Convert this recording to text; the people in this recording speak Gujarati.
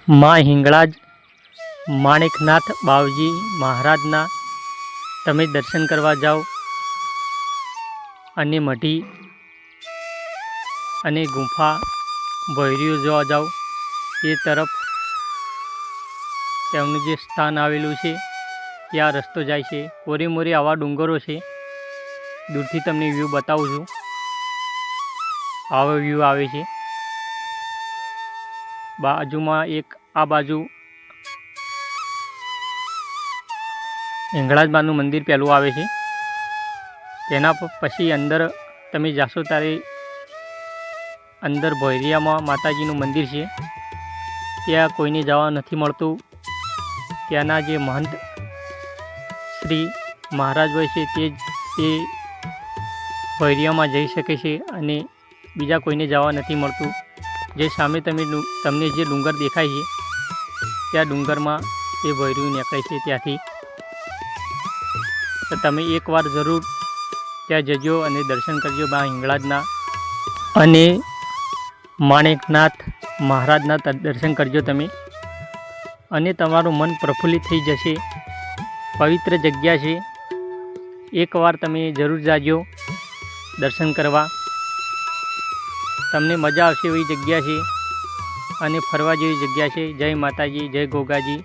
માં હિંગળાજ માણેકનાથ બાવજી મહારાજના તમે દર્શન કરવા જાઓ અને મઢી અને ગુફા ભૈરીઓ જોવા જાઓ એ તરફ તેમનું જે સ્થાન આવેલું છે ત્યાં રસ્તો જાય છે. ઓરે મોરે આવા ડુંગરો છે. દૂરથી તમને વ્યૂ બતાવું છું. આવો વ્યૂ આવે છે. બાજુમાં એક આ બાજુ હિંગળાજ માનું મંદિર પહેલું આવે છે. તેના પછી અંદર તમે જાશો ત્યારે અંદર ભોયરિયામાં માતાજીનું મંદિર છે. ત્યાં કોઈને જવા નથી મળતું. ત્યાંના જે મહંત શ્રી મહારાજ હોય છે તે ભોયરિયામાં જઈ શકે છે અને બીજા કોઈને જવા નથી મળતું. જે સામે તમને જે ડુંગર દેખાય છે ત્યાં ડુંગરમાં એ ભોયરું નીકળે છે ત્યાંથી. તો તમે એકવાર જરૂર ત્યાં જજો અને દર્શન કરજો બા હિંગળાજના અને માણેકનાથ મહારાજના દર્શન કરજો તમે અને તમારું મન પ્રફુલ્લિત થઈ જશે. પવિત્ર જગ્યા છે. એકવાર તમે જરૂર જાજો દર્શન કરવા. તમને મજા આવશે એવી જગ્યા છે અને ફરવા જેવી જગ્યા છે. જય માતાજી, જય ગોગાજી.